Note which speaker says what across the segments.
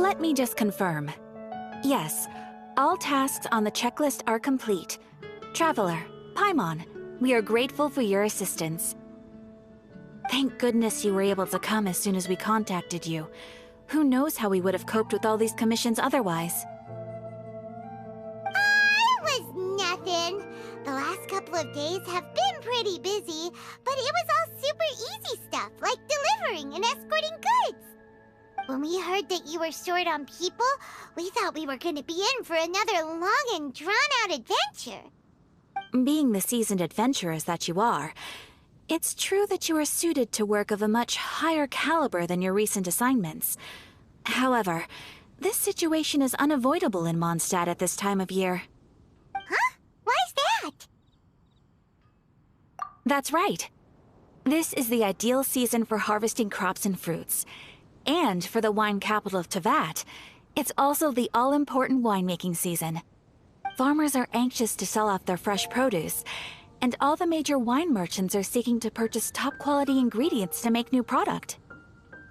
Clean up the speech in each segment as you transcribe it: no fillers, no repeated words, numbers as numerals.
Speaker 1: Let me just confirm. Yes, all tasks on the checklist are complete. Traveler, Paimon, we are grateful for your assistance. Thank goodness you were able to come as soon as we contacted you. Who knows how we would have coped with all these commissions otherwise?
Speaker 2: It was nothing. The last couple of days have been pretty busy, but it was all super easy stuff, like delivering and escorting goods. When we heard that you were short on people, we thought we were going to be in for another long and drawn-out adventure.
Speaker 1: Being the seasoned adventurers that you are, it's true that you are suited to work of a much higher caliber than your recent assignments. However, this situation is unavoidable in Mondstadt at this time of year.
Speaker 2: Huh? Why's that?
Speaker 1: That's right. This is the ideal season for harvesting crops and fruits. And for the wine capital of Teyvat, it's also the all-important winemaking season. Farmers are anxious to sell off their fresh produce, and all the major wine merchants are seeking to purchase top-quality ingredients to make new product.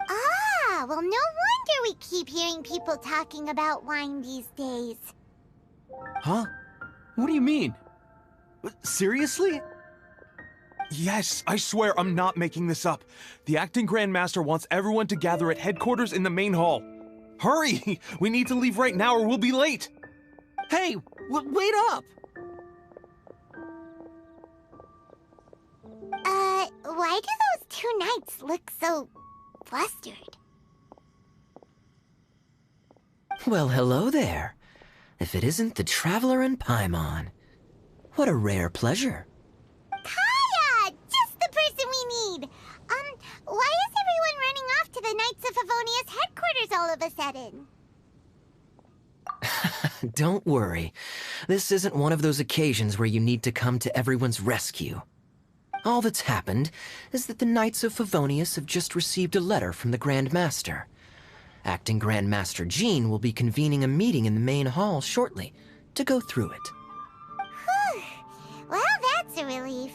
Speaker 2: Ah, well, no wonder we keep hearing people talking about wine these days.
Speaker 3: Huh? What do you mean? Seriously? Yes, I swear I'm not making this up. The acting Grand Master wants everyone to gather at headquarters in the main hall. Hurry! We need to leave right now or we'll be late! Hey, wait up!
Speaker 2: Why do those two knights look so flustered?
Speaker 4: Well, hello there. If it isn't the Traveler and Paimon. What a rare pleasure.
Speaker 2: Kaya! Just the person we need! Why is everyone running off to the Knights of Favonia's headquarters all of a sudden?
Speaker 4: Don't worry. This isn't one of those occasions where you need to come to everyone's rescue. All that's happened is that the Knights of Favonius have just received a letter from the Grand Master. Acting Grand Master Jean will be convening a meeting in the main hall shortly to go through it.
Speaker 2: Whew. Well, that's a relief.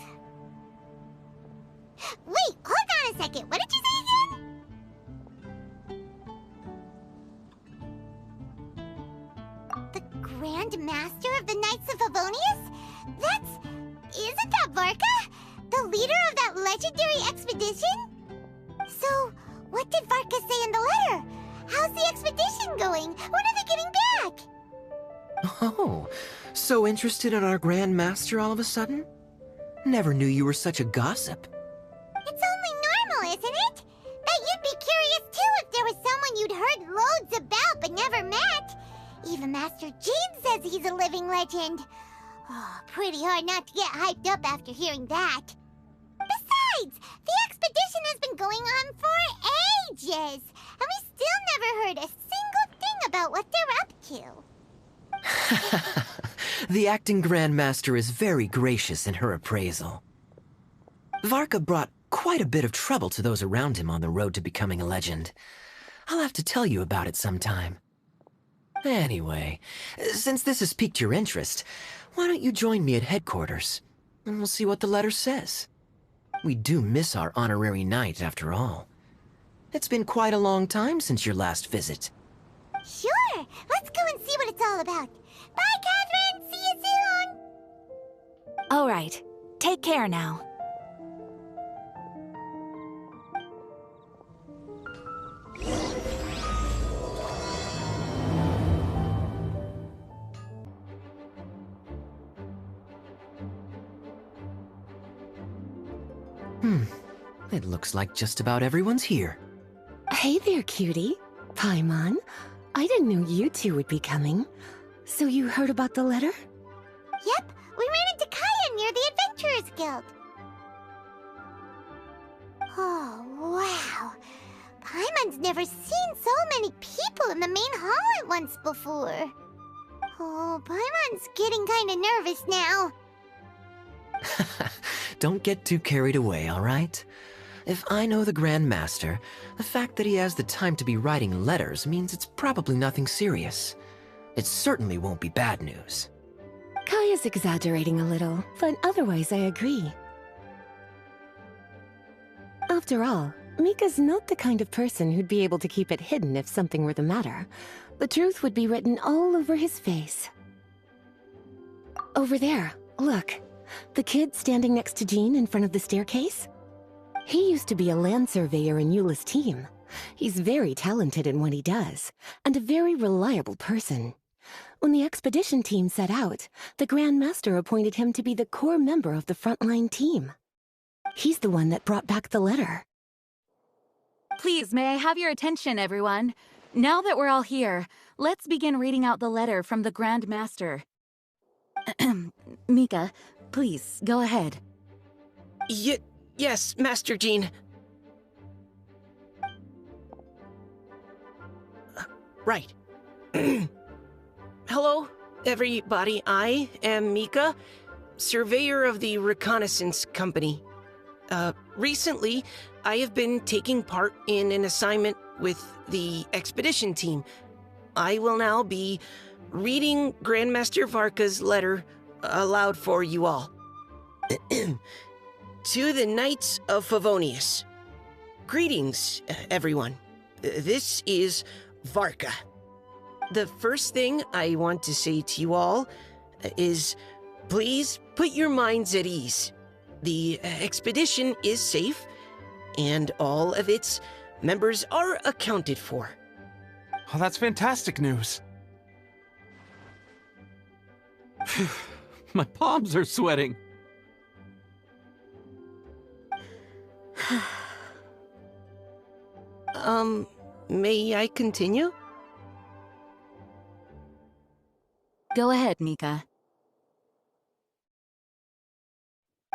Speaker 2: Wait, hold on a second. What did you say again? The Grand Master of the Knights of Favonius? Isn't that Varka? The leader of that legendary expedition? So, what did Varka say in the letter? How's the expedition going? When are they getting back?
Speaker 4: Oh, so interested in our Grand Master all of a sudden? Never knew you were such a gossip.
Speaker 2: It's only normal, isn't it? That you'd be curious too if there was someone you'd heard loads about but never met. Even Master Jean says he's a living legend. Oh, pretty hard not to get hyped up after hearing that. Besides, the expedition has been going on for ages, and we still never heard a single thing about what they're up to.
Speaker 4: The acting Grand Master is very gracious in her appraisal. Varka brought quite a bit of trouble to those around him on the road to becoming a legend. I'll have to tell you about it sometime. Anyway, since this has piqued your interest, why don't you join me at headquarters, and we'll see what the letter says. We do miss our honorary knight, after all. It's been quite a long time since your last visit.
Speaker 2: Sure, let's go and see what it's all about. Bye, Catherine! See you soon!
Speaker 1: All right, take care now.
Speaker 4: It looks like just about everyone's here.
Speaker 5: Hey there, cutie. Paimon, I didn't know you two would be coming. So you heard about the letter?
Speaker 2: Yep, we ran into Kaya near the Adventurers Guild. Oh, wow. Paimon's never seen so many people in the main hall at once before. Oh, Paimon's getting kinda nervous now.
Speaker 4: Don't get too carried away, all right? If I know the Grand Master, the fact that he has the time to be writing letters means it's probably nothing serious. It certainly won't be bad news.
Speaker 5: Kaya's exaggerating a little, but otherwise I agree. After all, Mika's not the kind of person who'd be able to keep it hidden if something were the matter. The truth would be written all over his face. Over there, look. The kid standing next to Jean in front of the staircase? He used to be a land surveyor in Eula's team. He's very talented in what he does, and a very reliable person. When the expedition team set out, the Grand Master appointed him to be the core member of the frontline team. He's the one that brought back the letter.
Speaker 1: Please, may I have your attention, everyone? Now that we're all here, let's begin reading out the letter from the Grand Master. Mika, please, go ahead.
Speaker 4: Yes, Master Jean. Right. Hello, everybody. I am Mika, surveyor of the Reconnaissance Company. Recently, I have been taking part in an assignment with the expedition team. I will now be reading Grandmaster Varka's letter aloud for you all. To the Knights of Favonius. Greetings, everyone. This is Varka. The first thing I want to say to you all is, please put your minds at ease. The expedition is safe, and all of its members are accounted for.
Speaker 3: Oh, that's fantastic news. My palms are sweating.
Speaker 4: May I continue?
Speaker 1: Go ahead, Mika.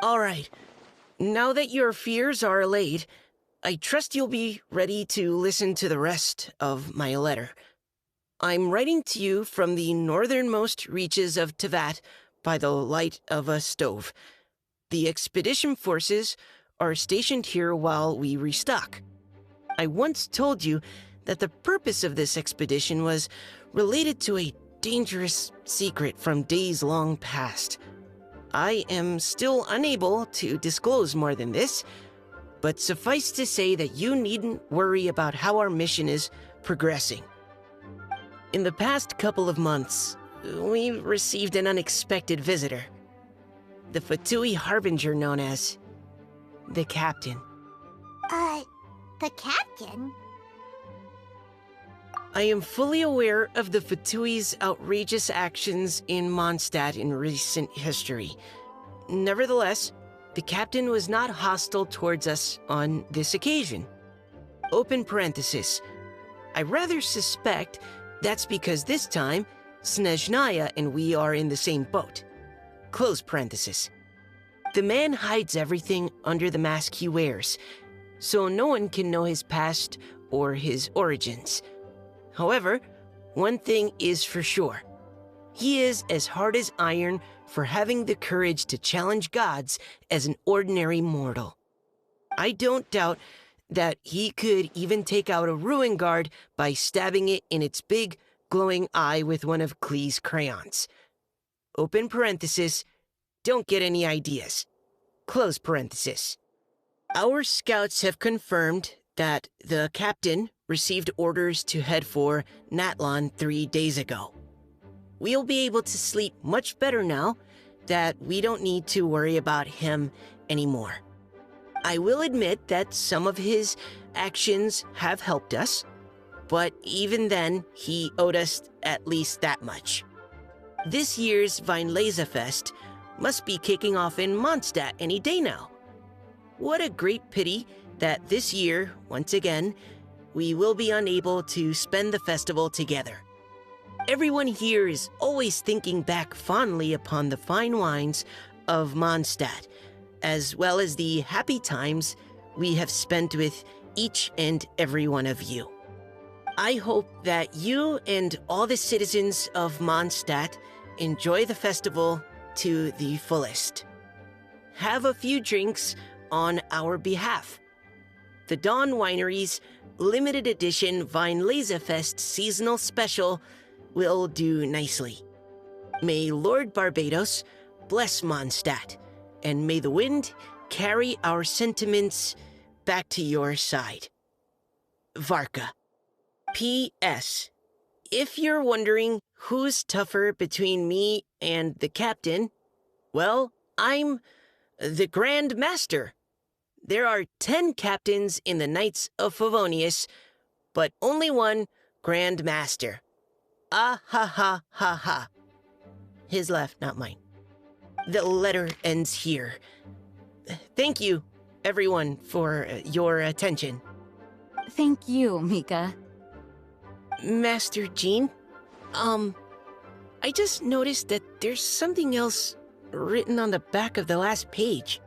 Speaker 4: All right. Now that your fears are allayed, I trust you'll be ready to listen to the rest of my letter. I'm writing to you from the northernmost reaches of Tevat by the light of a stove. The expedition forces are stationed here while we restock. I once told you that the purpose of this expedition was related to a dangerous secret from days long past. I am still unable to disclose more than this, but suffice to say that you needn't worry about how our mission is progressing. In the past couple of months, we received an unexpected visitor. The Fatui Harbinger known as the Captain.
Speaker 2: The Captain?
Speaker 4: I am fully aware of the Fatui's outrageous actions in Mondstadt in recent history. Nevertheless, the Captain was not hostile towards us on this occasion. Open parenthesis. I rather suspect that's because this time, Snezhnaya and we are in the same boat. Close parenthesis. The man hides everything under the mask he wears, so no one can know his past or his origins. However, one thing is for sure. He is as hard as iron for having the courage to challenge gods as an ordinary mortal. I don't doubt that he could even take out a ruin guard by stabbing it in its big, glowing eye with one of Klee's crayons. Open parenthesis, don't get any ideas. Close parenthesis. Our scouts have confirmed that the Captain received orders to head for Natlon 3 days ago. We'll be able to sleep much better now that we don't need to worry about him anymore. I will admit that some of his actions have helped us, but even then, he owed us at least that much. This year's Weinlesefest must be kicking off in Mondstadt any day now. What a great pity that this year, once again, we will be unable to spend the festival together. Everyone here is always thinking back fondly upon the fine wines of Mondstadt, as well as the happy times we have spent with each and every one of you. I hope that you and all the citizens of Mondstadt enjoy the festival to the fullest. Have a few drinks on our behalf. The Dawn Winery's limited edition Weinlesefest seasonal special will do nicely. May Lord Barbados bless Mondstadt, and may the wind carry our sentiments
Speaker 6: back to your side. Varka. P.S. If you're wondering who's tougher between me and the captain, well, I'm the Grand Master. There are 10 captains in the Knights of Favonius, but only one Grand Master. Ah ha ha ha ha. His laugh, not mine. The letter ends here. Thank you, everyone, for your attention.
Speaker 1: Thank you, Mika.
Speaker 6: Master Jean, I just noticed that there's something else written on the back of the last page.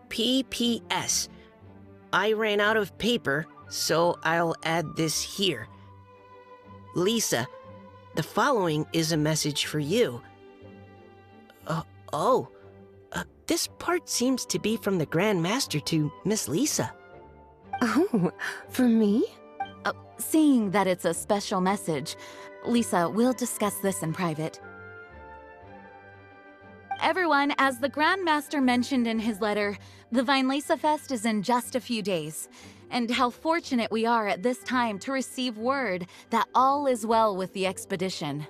Speaker 6: P.P.S. I ran out of paper, so I'll add this here. Lisa, the following is a message for you. This part seems to be from the Grand Master to Miss Lisa.
Speaker 5: Oh, for me?
Speaker 1: Seeing that it's a special message, Lisa, we'll discuss this in private. Everyone, as the Grand Master mentioned in his letter, the Weinlese Fest is in just a few days. And how fortunate we are at this time to receive word that all is well with the expedition.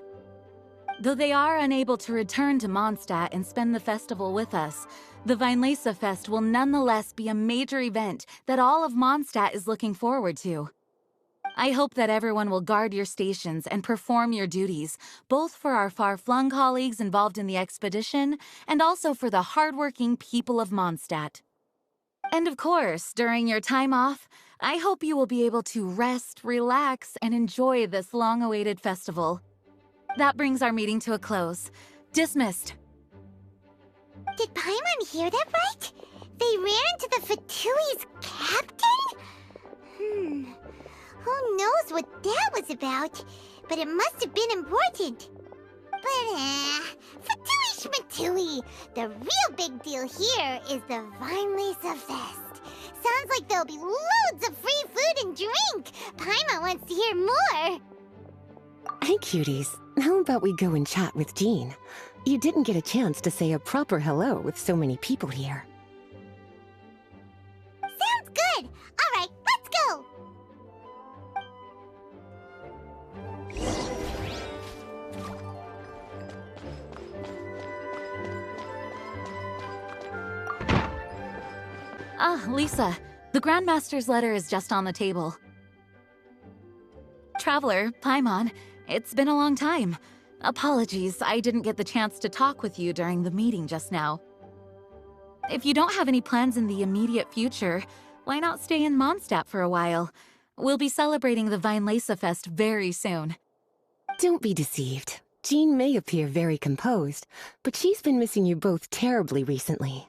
Speaker 1: Though they are unable to return to Mondstadt and spend the festival with us, the Weinlese Fest will nonetheless be a major event that all of Mondstadt is looking forward to. I hope that everyone will guard your stations and perform your duties, both for our far-flung colleagues involved in the expedition and also for the hardworking people of Mondstadt. And of course, during your time off, I hope you will be able to rest, relax, and enjoy this long-awaited festival. That brings our meeting to a close. Dismissed.
Speaker 2: Did Paimon hear that right? They ran into the Fatui's captain? Who knows what that was about? But it must have been important. But, Fatui Schmatui! The real big deal here is the Weinlese Fest. Sounds like there'll be loads of free food and drink. Paimon wants to hear more.
Speaker 5: Hey, cuties. How about we go and chat with Jean? You didn't get a chance to say a proper hello with so many people here.
Speaker 2: Sounds good. All right, let's go.
Speaker 1: Lisa, the Grandmaster's letter is just on the table. Traveler, Paimon, it's been a long time. Apologies, I didn't get the chance to talk with you during the meeting just now. If you don't have any plans in the immediate future, why not stay in Mondstadt for a while? We'll be celebrating the Weinlese Fest very soon.
Speaker 5: Don't be deceived. Jean may appear very composed, but she's been missing you both terribly recently.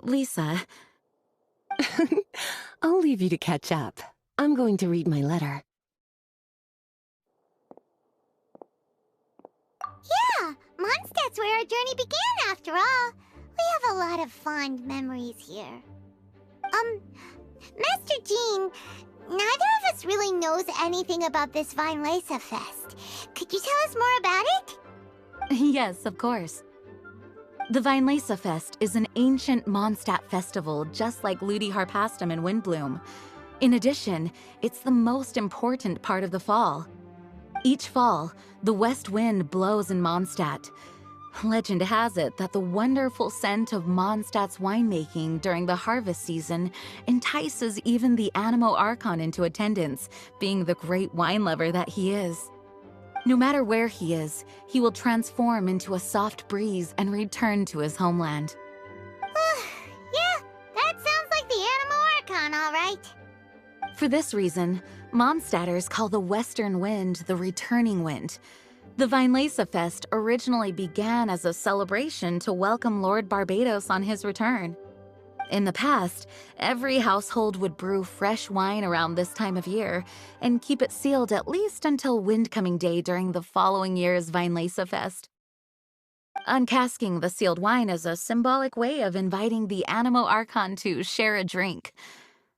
Speaker 1: Lisa...
Speaker 5: I'll leave you to catch up. I'm going to read my letter.
Speaker 2: Yeah, Mondstadt's where our journey began after all. We have a lot of fond memories here. Master Jean, neither of us really knows anything about this Weinlese Fest. Could you tell us more about it?
Speaker 1: Yes, of course. The Weinlese Fest is an ancient Mondstadt festival just like Ludi Harpastum and Windbloom. In addition, it's the most important part of the fall. Each fall, the west wind blows in Mondstadt. Legend has it that the wonderful scent of Mondstadt's winemaking during the harvest season entices even the Animo Archon into attendance, being the great wine lover that he is. No matter where he is, he will transform into a soft breeze and return to his homeland.
Speaker 2: Yeah, that sounds like the Animo Archon, all right.
Speaker 1: For this reason, Mondstadters call the western wind the returning wind. The Weinlese Fest originally began as a celebration to welcome Lord Barbados on his return. In the past, every household would brew fresh wine around this time of year and keep it sealed at least until Windcoming Day during the following year's Weinlese Fest. Uncasking the sealed wine is a symbolic way of inviting the Animo Archon to share a drink.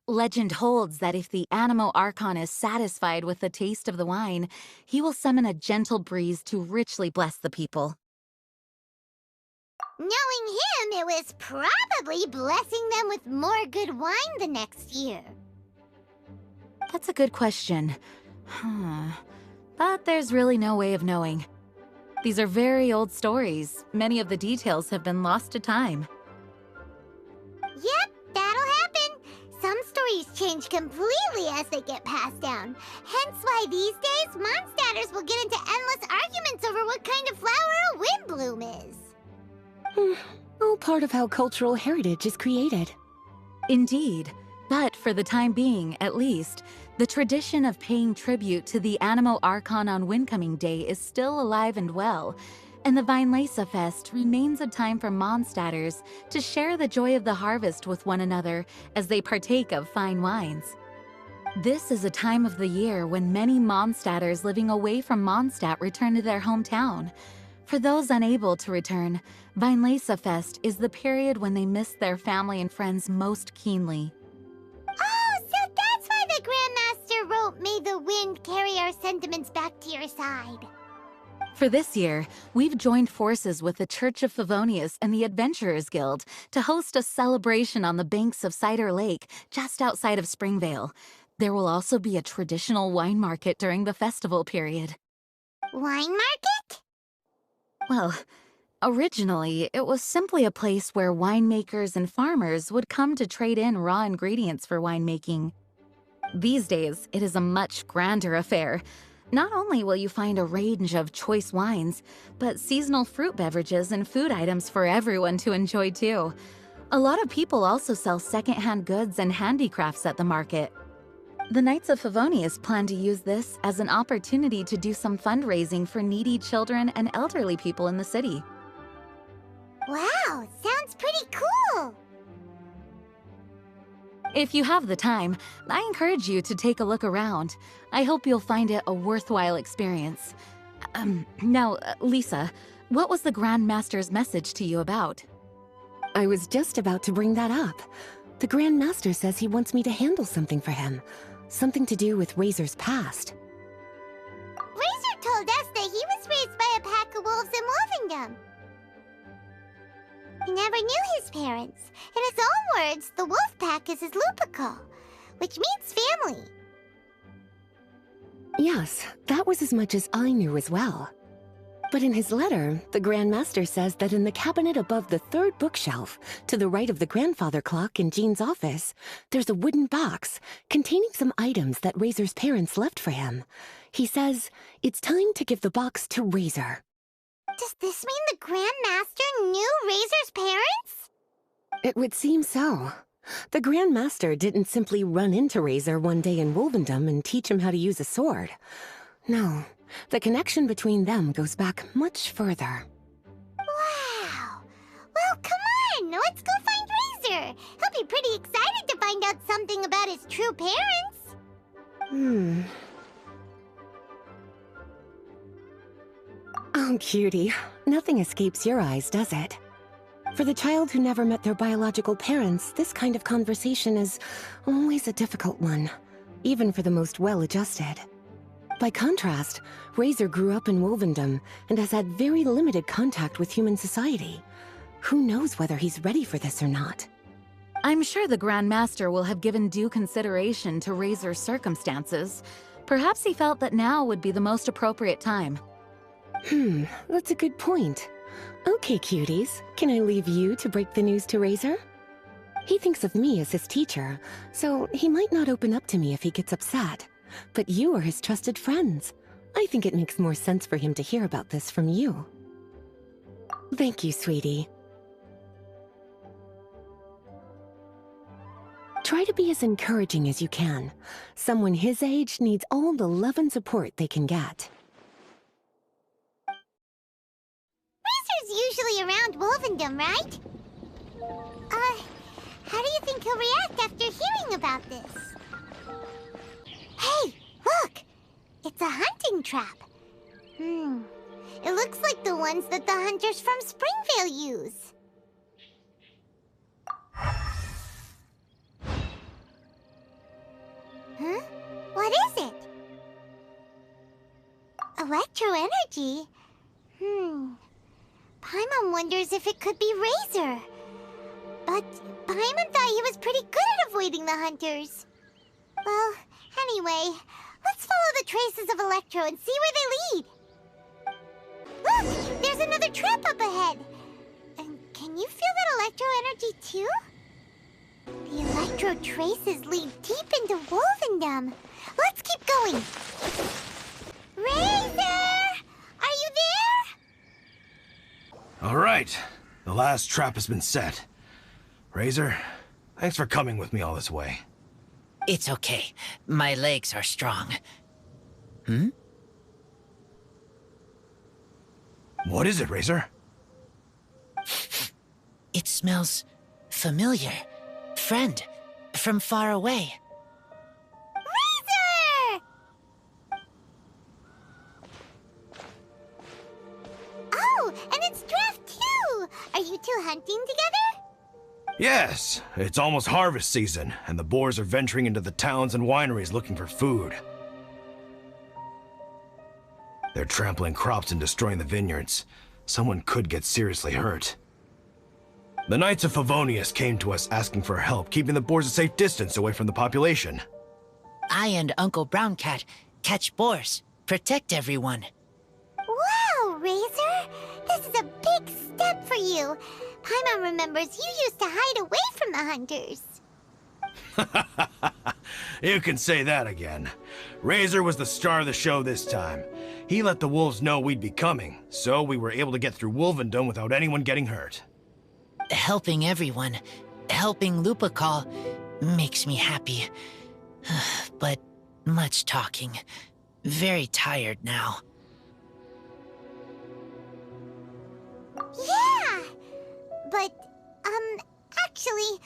Speaker 1: Legend holds that if the Animo Archon is satisfied with the taste of the wine, he will summon a gentle breeze to richly bless the people.
Speaker 2: Knowing him, it was probably blessing them with more good wine the next year.
Speaker 1: That's a good question. But there's really no way of knowing. These are very old stories. Many of the details have been lost to time.
Speaker 2: Yep, that'll happen. Some stories change completely as they get passed down. Hence why these days, Mondstadters will get into endless arguments over what kind of flower a windbloom is.
Speaker 5: All part of how cultural heritage is created.
Speaker 1: Indeed. But for the time being, at least, the tradition of paying tribute to the Animo Archon on Windcoming Day is still alive and well, and the Weinlese Fest remains a time for Mondstadters to share the joy of the harvest with one another as they partake of fine wines. This is a time of the year when many Mondstadters living away from Mondstadt return to their hometown. For those unable to return, Weinlese Fest is the period when they miss their family and friends most keenly.
Speaker 2: Oh, so that's why the Grandmaster wrote, "May the wind carry our sentiments back to your side."
Speaker 1: For this year, we've joined forces with the Church of Favonius and the Adventurers Guild to host a celebration on the banks of Cider Lake, just outside of Springvale. There will also be a traditional wine market during the festival period.
Speaker 2: Wine market?
Speaker 1: Well, originally, it was simply a place where winemakers and farmers would come to trade in raw ingredients for winemaking. These days, it is a much grander affair. Not only will you find a range of choice wines, but seasonal fruit beverages and food items for everyone to enjoy too. A lot of people also sell secondhand goods and handicrafts at the market. The Knights of Favonius plan to use this as an opportunity to do some fundraising for needy children and elderly people in the city.
Speaker 2: Wow, sounds pretty cool.
Speaker 1: If you have the time, I encourage you to take a look around. I hope you'll find it a worthwhile experience. Now, Lisa, what was the Grand Master's message to you about?
Speaker 5: I was just about to bring that up. The Grand Master says he wants me to handle something for him. Something to do with Razor's past.
Speaker 2: Razor told us that he was raised by a pack of wolves in Wolvendom. He never knew his parents. In his own words, the wolf pack is his lupical, which means family.
Speaker 5: Yes, that was as much as I knew as well. But in his letter, the Grand Master says that in the cabinet above the third bookshelf, to the right of the grandfather clock in Jean's office, there's a wooden box containing some items that Razor's parents left for him. He says it's time to give the box to Razor.
Speaker 2: Does this mean the Grand Master knew Razor's parents?
Speaker 5: It would seem so. The Grand Master didn't simply run into Razor one day in Wolvendom and teach him how to use a sword. No, the connection between them goes back much further.
Speaker 2: Wow! Well, come on! Let's go find Razor! He'll be pretty excited to find out something about his true parents!
Speaker 5: Oh, cutie. Nothing escapes your eyes, does it? For the child who never met their biological parents, this kind of conversation is always a difficult one, even for the most well-adjusted. By contrast, Razor grew up in Wolvendom and has had very limited contact with human society. Who knows whether he's ready for this or not?
Speaker 1: I'm sure the Grand Master will have given due consideration to Razor's circumstances. Perhaps he felt that now would be the most appropriate time.
Speaker 5: That's a good point. Okay, cuties, can I leave you to break the news to Razor? He thinks of me as his teacher, so he might not open up to me if he gets upset. But you are his trusted friends. I think it makes more sense for him to hear about this from you. Thank you, sweetie. Try to be as encouraging as you can. Someone his age needs all the love and support they can get.
Speaker 2: Razor's usually around Wolvendom, right? How do you think he'll react after hearing about this? Hey, look! It's a hunting trap. It looks like the ones that the hunters from Springvale use. Huh? What is it? Electro energy? Paimon wonders if it could be Razor. But Paimon thought he was pretty good at avoiding the hunters. Well, anyway, let's follow the traces of Electro and see where they lead. Look! There's another trap up ahead! And can you feel that Electro energy too? The Electro traces lead deep into Wolvendom. Let's keep going. Razor! Are you there?
Speaker 7: All right. The last trap has been set. Razor, thanks for coming with me all this way.
Speaker 6: It's okay. My legs are strong.
Speaker 7: What is it, Razor?
Speaker 6: It smells familiar. Friend, from far away.
Speaker 2: Razor! Oh, and it's Draft too! Are you two hunting together?
Speaker 7: Yes, it's almost harvest season, and the boars are venturing into the towns and wineries looking for food. They're trampling crops and destroying the vineyards. Someone could get seriously hurt. The Knights of Favonius came to us asking for help keeping the boars a safe distance away from the population.
Speaker 6: I and Uncle Brown Cat catch boars, protect everyone.
Speaker 2: Wow, Razor! This is a big step for you. Paimon remembers you used to hide away from the hunters.
Speaker 7: You can say that again. Razor was the star of the show this time. He let the wolves know we'd be coming, so we were able to get through Wolvendom without anyone getting hurt.
Speaker 6: Helping everyone, helping Lupical, makes me happy. But much talking. Very tired now.
Speaker 2: Yeah! But, actually,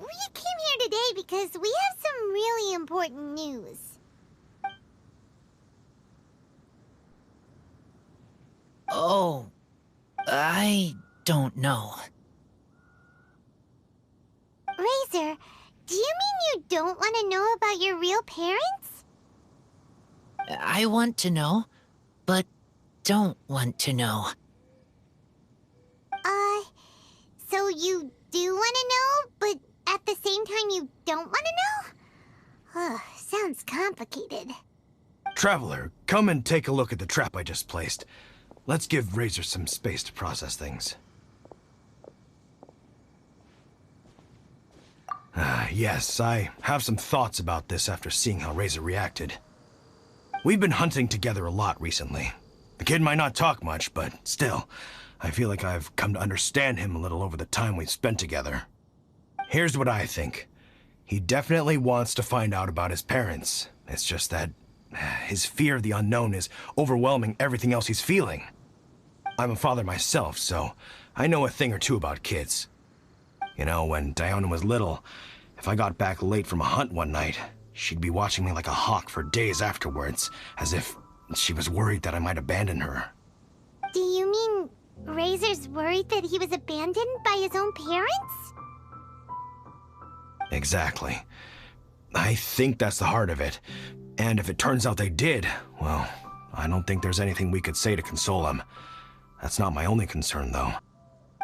Speaker 2: we came here today because we have some really important news.
Speaker 6: Oh, I don't know.
Speaker 2: Razor, do you mean you don't want to know about your real parents?
Speaker 6: I want to know, but don't want to know.
Speaker 2: So you do want to know, but at the same time you don't want to know? Sounds complicated.
Speaker 7: Traveler, come and take a look at the trap I just placed. Let's give Razor some space to process things. Yes, I have some thoughts about this after seeing how Razor reacted. We've been hunting together a lot recently. The kid might not talk much, but still, I feel like I've come to understand him a little over the time we've spent together. Here's what I think. He definitely wants to find out about his parents. It's just that his fear of the unknown is overwhelming everything else he's feeling. I'm a father myself, so I know a thing or two about kids. You know, when Diona was little, if I got back late from a hunt one night, she'd be watching me like a hawk for days afterwards, as if she was worried that I might abandon her.
Speaker 2: Do you mean Razor's worried that he was abandoned by his own parents?
Speaker 7: Exactly. I think that's the heart of it. And if it turns out they did, well, I don't think there's anything we could say to console him. That's not my only concern, though.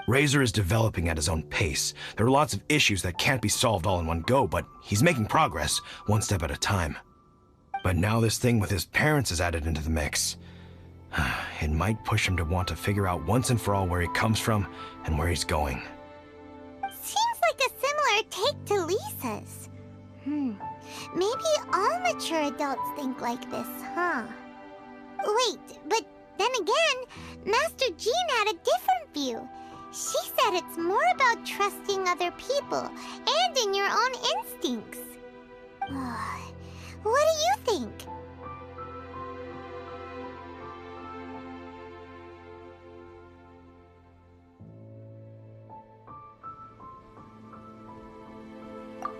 Speaker 7: Razor is developing at his own pace. There are lots of issues that can't be solved all in one go, but he's making progress, one step at a time. But now this thing with his parents is added into the mix. It might push him to want to figure out once and for all where he comes from and where he's going.
Speaker 2: Seems like a similar take to Lisa's. Maybe all mature adults think like this, huh? Wait, but then again, Master Jean had a different view. She said it's more about trusting other people and in your own instincts. What do you think?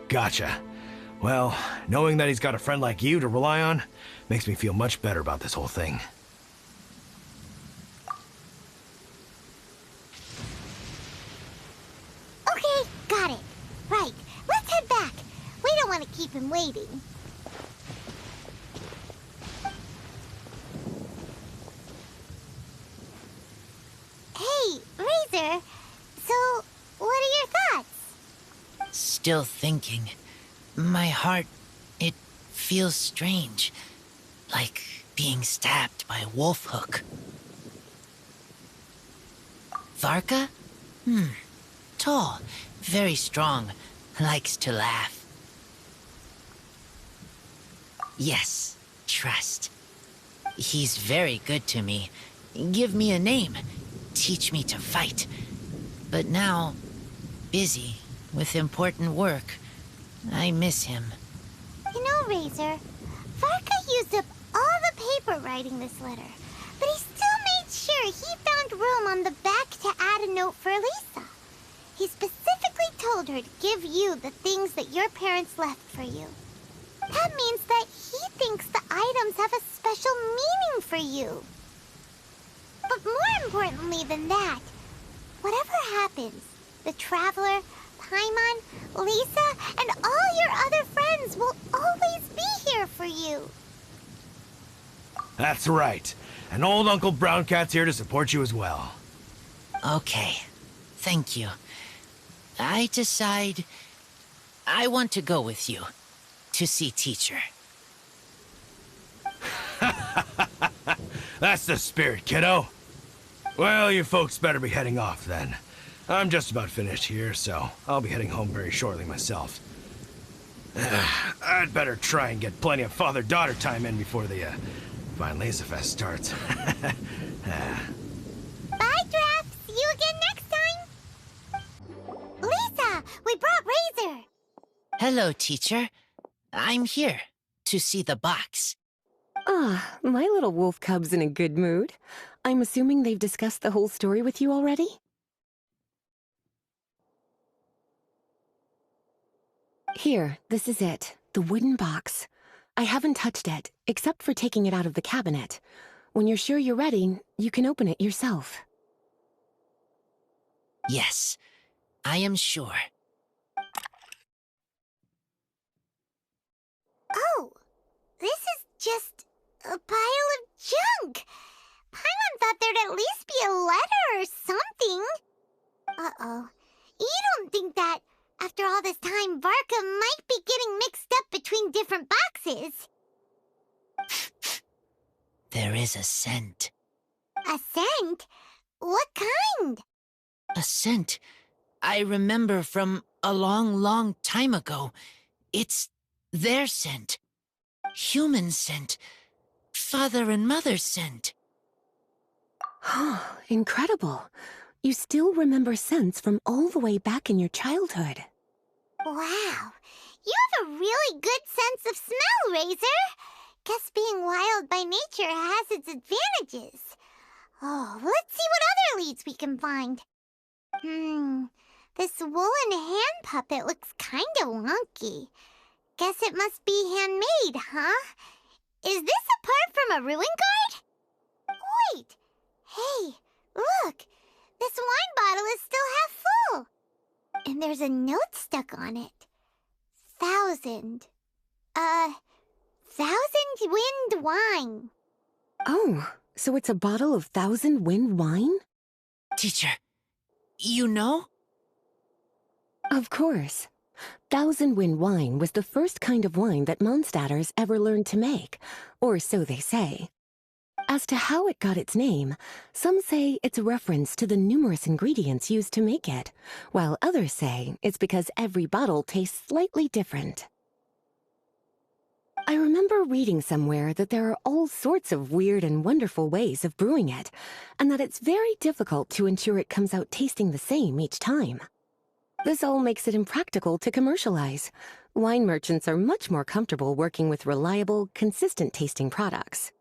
Speaker 7: Gotcha. Well, knowing that he's got a friend like you to rely on makes me feel much better about this whole thing.
Speaker 2: Okay, got it. Right, let's head back. We don't want to keep him waiting. Hey,
Speaker 8: still thinking. My heart, it feels strange. Like being stabbed by a wolf hook. Varka? Tall, very strong, likes to laugh. Yes, trust. He's very good to me. Give me a name, teach me to fight. But now, busy with important work. I miss him.
Speaker 2: You know, Razor, Varka used up all the paper writing this letter, but he still made sure he found room on the back to add a note for Lisa. He specifically told her to give you the things that your parents left for you. That means that he thinks the items have a special meaning for you. But more importantly than that, whatever happens, the Traveler, Paimon, Lisa, and all your other friends will always be here for you.
Speaker 7: That's right. And old Uncle Brown Cat's here to support you as well.
Speaker 8: Okay, thank you. I decide I want to go with you to see teacher.
Speaker 7: That's the spirit, kiddo. Well, you folks better be heading off then. I'm just about finished here, so I'll be heading home very shortly myself. I'd better try and get plenty of father-daughter time in before the Vine Laser Fest starts.
Speaker 2: Bye, Draft. See you again next time. Lisa, we brought Razor.
Speaker 8: Hello, teacher. I'm here to see the box.
Speaker 5: Ah, my little wolf cub's in a good mood. I'm assuming they've discussed the whole story with you already? Here, this is it. The wooden box. I haven't touched it, except for taking it out of the cabinet. When you're sure you're ready, you can open it yourself.
Speaker 8: Yes, I am sure.
Speaker 2: Oh, this is just a pile of junk. Paimon thought there'd at least be a letter or something. Uh-oh. You don't think that, after all this time, Varka might be getting mixed up between different boxes?
Speaker 8: There is a scent.
Speaker 2: A scent? What kind?
Speaker 8: A scent I remember from a long, long time ago. It's their scent. Human scent. Father and mother scent.
Speaker 5: Incredible. You still remember scents from all the way back in your childhood.
Speaker 2: Wow. You have a really good sense of smell, Razor. Guess being wild by nature has its advantages. Oh, let's see what other leads we can find. This woolen hand puppet looks kinda wonky. Guess it must be handmade, huh? Is this a part from a ruin guard? Wait! Hey, look! This wine bottle is still half full! And there's a note stuck on it. 1,000 wind wine.
Speaker 5: Oh, so it's a bottle of 1,000 wind wine?
Speaker 8: Teacher, you know?
Speaker 5: Of course. 1,000 wind wine was the first kind of wine that Mondstadters ever learned to make, or so they say. As to how it got its name, some say it's a reference to the numerous ingredients used to make it, while others say it's because every bottle tastes slightly different. I remember reading somewhere that there are all sorts of weird and wonderful ways of brewing it, and that it's very difficult to ensure it comes out tasting the same each time. This all makes it impractical to commercialize. Wine merchants are much more comfortable working with reliable, consistent-tasting products.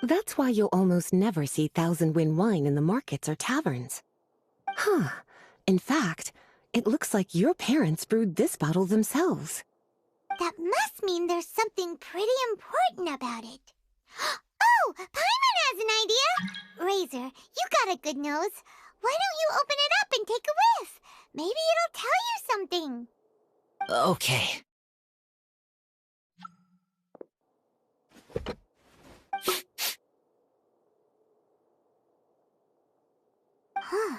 Speaker 5: That's why you'll almost never see 1,000 wind wine in the markets or taverns. In fact, it looks like your parents brewed this bottle themselves.
Speaker 2: That must mean there's something pretty important about it. Oh, Paimon has an idea! Razor, you got a good nose. Why don't you open it up and take a whiff? Maybe it'll tell you something.
Speaker 8: Okay.
Speaker 2: Huh.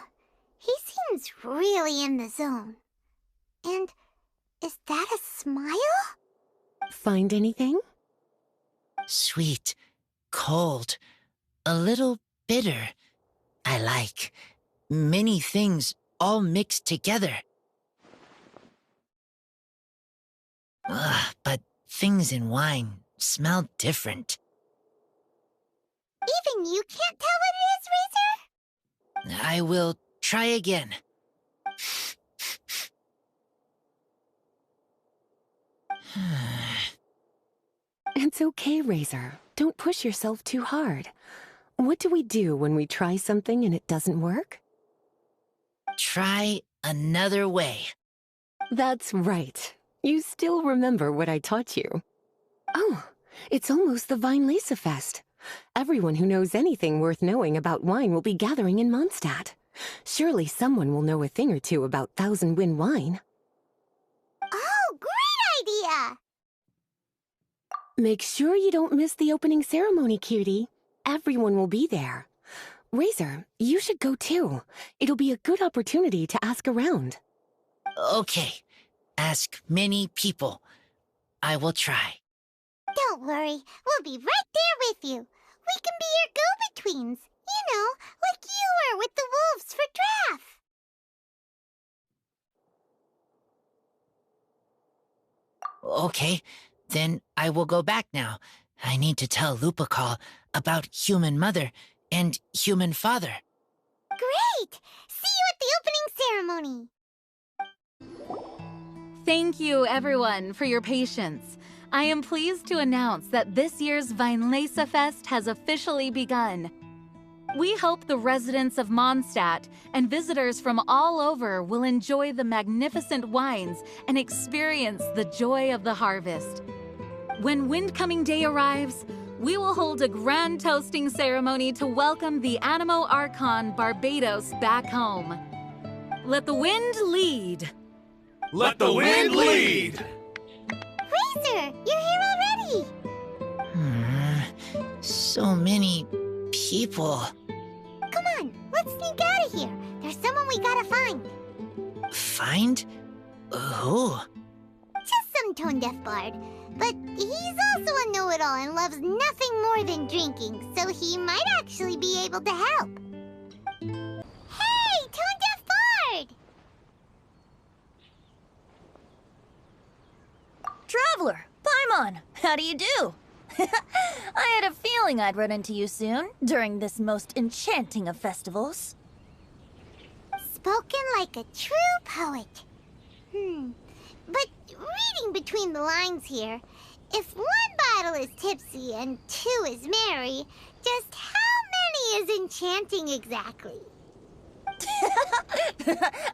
Speaker 2: He seems really in the zone. And Is that a smile?
Speaker 5: Find anything?
Speaker 8: Sweet, cold, a little bitter. I like many things all mixed together. Ugh, but things in wine smell different.
Speaker 2: Even you can't tell what it is, Razor?
Speaker 8: I will try again.
Speaker 5: It's okay, Razor. Don't push yourself too hard. What do we do when we try something and it doesn't work?
Speaker 8: Try another way.
Speaker 5: That's right. You still remember what I taught you. Oh, it's almost the Weinlese Fest. Everyone who knows anything worth knowing about wine will be gathering in Mondstadt. Surely someone will know a thing or two about Thousand Wind wine.
Speaker 2: Oh, great idea!
Speaker 5: Make sure you don't miss the opening ceremony, cutie. Everyone will be there. Razor, you should go too. It'll be a good opportunity to ask around.
Speaker 8: Okay, ask many people. I will try.
Speaker 2: Don't worry, we'll be right there with you. We can be your go-betweens. You know, like you were with the wolves for Draff.
Speaker 8: Okay, then I will go back now. I need to tell Lupercal about Human Mother and Human Father.
Speaker 2: Great! See you at the opening ceremony.
Speaker 9: Thank you, everyone, for your patience. I am pleased to announce that this year's Weinlese Fest has officially begun. We hope the residents of Mondstadt and visitors from all over will enjoy the magnificent wines and experience the joy of the harvest. When Windcoming Day arrives, we will hold a grand toasting ceremony to welcome the Animo Archon Barbados back home. Let the wind lead.
Speaker 3: Let the wind lead!
Speaker 2: Razor, you're here already.
Speaker 8: So many people.
Speaker 2: Come on, let's sneak out of here. There's someone we gotta find.
Speaker 8: Find? Who?
Speaker 2: Just some tone-deaf bard. But he's also a know-it-all and loves nothing more than drinking, so he might actually be able to help. Hey, tone-deaf bard!
Speaker 10: Traveler, Paimon, how do you do? I had a feeling I'd run into you soon, during this most enchanting of festivals.
Speaker 2: Spoken like a true poet. But reading between the lines here, if one bottle is tipsy and two is merry, just how many is enchanting exactly?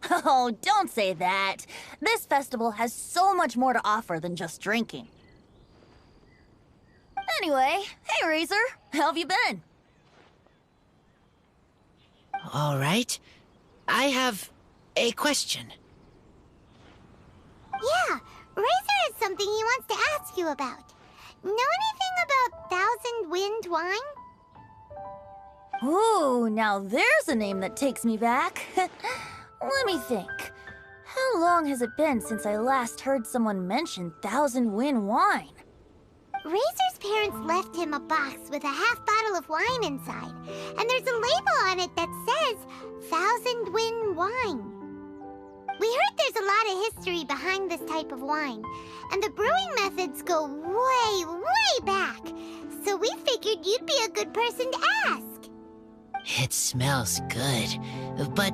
Speaker 10: Oh, don't say that. This festival has so much more to offer than just drinking. Anyway, hey Razor, how have you been?
Speaker 8: All right. I have a question.
Speaker 2: Yeah, Razor has something he wants to ask you about. Know anything about Thousand Wind wine?
Speaker 10: Ooh, now there's a name that takes me back. Let me think. How long has it been since I last heard someone mention Thousand Wind wine?
Speaker 2: Razor's parents left him a box with a half bottle of wine inside, and there's a label on it that says Thousand Wind wine. We heard there's a lot of history behind this type of wine, and the brewing methods go way, way back, so we figured you'd be a good person to ask.
Speaker 8: It smells good, but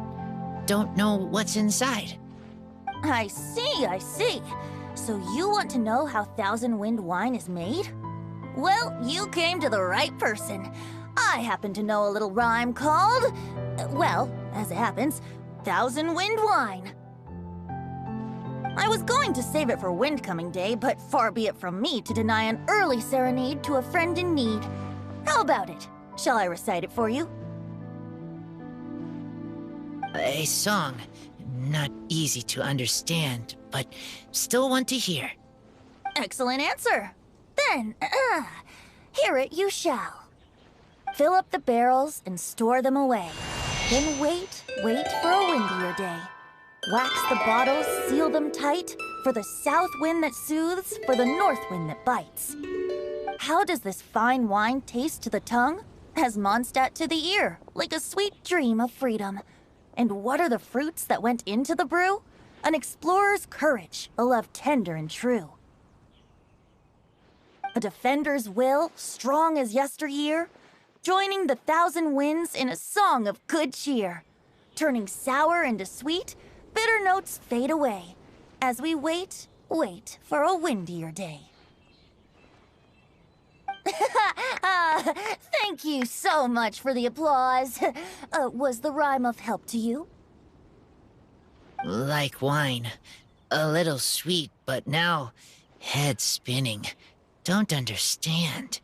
Speaker 8: don't know what's inside.
Speaker 10: I see. So you want to know how Thousand Wind wine is made? Well, you came to the right person. I happen to know a little rhyme called, well, as it happens, Thousand Wind wine. I was going to save it for Windcoming Day, but far be it from me to deny an early serenade to a friend in need. How about it? Shall I recite it for you?
Speaker 8: A song. Not easy to understand, but still want to hear.
Speaker 10: Excellent answer. Then, hear it you shall. Fill up the barrels and store them away. Then wait for a windier day. Wax the bottles, seal them tight, for the south wind that soothes, for the north wind that bites. How does this fine wine taste to the tongue? As Mondstadt to the ear, like a sweet dream of freedom. And what are the fruits that went into the brew? An explorer's courage, a love tender and true. A defender's will, strong as yesteryear, joining the thousand winds in a song of good cheer. Turning sour into sweet, bitter notes fade away, as we wait for a windier day. Thank you so much for the applause. Was the rhyme of help to you?
Speaker 8: Like wine. A little sweet, but now head spinning. Don't understand.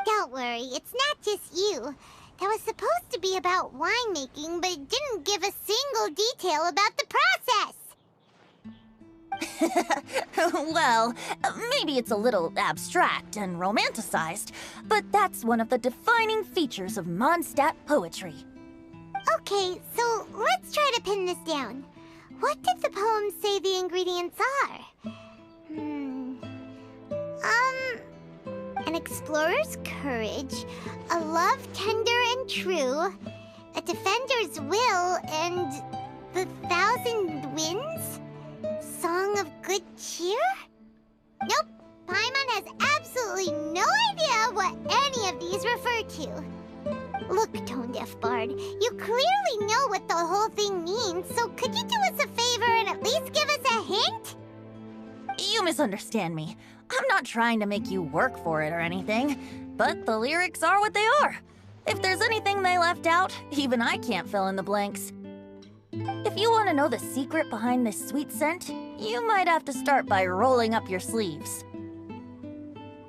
Speaker 2: Don't worry, it's not just you. That was supposed to be about winemaking, but it didn't give a single detail about the process.
Speaker 10: Well, maybe it's a little abstract and romanticized, but that's one of the defining features of Mondstadt poetry.
Speaker 2: Okay, so let's try to pin this down. What did the poem say the ingredients are? An explorer's courage, a love tender and true, a defender's will, and the thousand winds? Song of good cheer? Nope, Paimon has absolutely no idea what any of these refer to. Look, Tone-Deaf Bard, you clearly know what the whole thing means, so could you do us a favor and at least give us a hint?
Speaker 10: You misunderstand me. I'm not trying to make you work for it or anything, but the lyrics are what they are. If there's anything they left out, even I can't fill in the blanks. If you want to know the secret behind this sweet scent, you might have to start by rolling up your sleeves.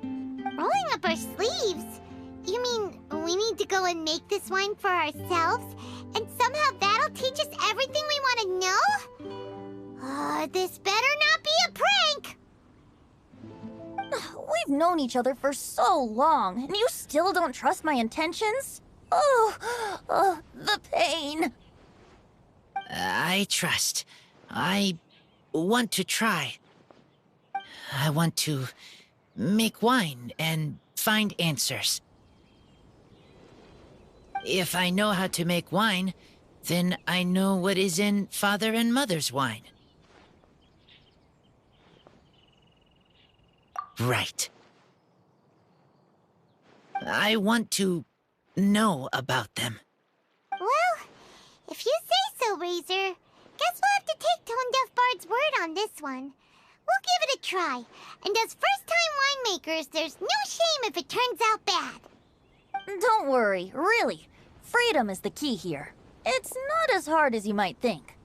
Speaker 2: Rolling up our sleeves? You mean we need to go and make this wine for ourselves, and somehow that'll teach us everything we want to know? This better not be a prank!
Speaker 10: We've known each other for so long, and you still don't trust my intentions? Oh, the pain.
Speaker 8: I trust. I want to try. I want to make wine and find answers. If I know how to make wine, then I know what is in Father and Mother's wine. Right. I want to know about them.
Speaker 2: Well, if you say so, Razor, guess we'll have to take Tone-Deaf Bard's word on this one. We'll give it a try, and as first-time winemakers, there's no shame if it turns out bad.
Speaker 10: Don't worry, really. Freedom is the key here. It's not as hard as you might think.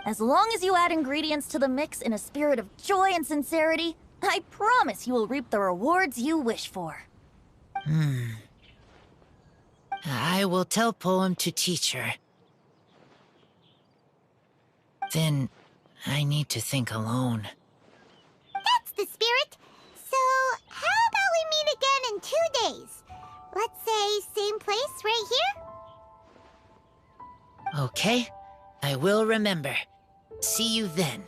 Speaker 10: As long as you add ingredients to the mix in a spirit of joy and sincerity, I promise you will reap the rewards you wish for.
Speaker 8: I will tell Poem to teach her. Then I need to think alone.
Speaker 2: That's the spirit. So, how about we meet again in 2 days? Let's say same place right here?
Speaker 8: Okay, I will remember. See you then.